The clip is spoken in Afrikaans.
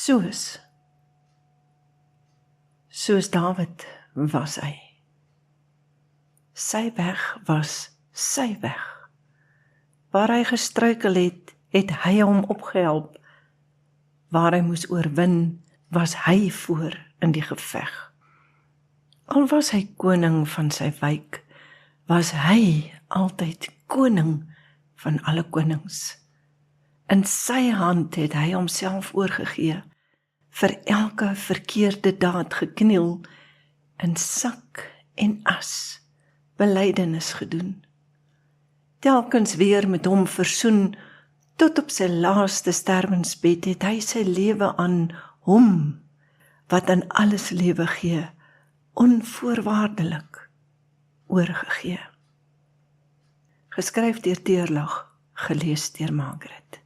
Soos Dawid was hy. Sy weg was sy weg. Waar hy gestruikel het, het hy hom opgehelp. Waar hy moes oorwin, was hy voor in die geveg. Al was hy koning van sy wijk, was hy altyd koning van alle konings. In sy hand het hy homself oorgegee, vir elke verkeerde daad gekniel, in sak en as belydenis gedoen. Telkens weer met hom versoen, tot op sy laaste sterwensbed het hy sy lewe aan hom, wat aan alles lewe gee, onvoorwaardelik oorgegee. Geskryf deur Teerlag, gelees deur Margaret.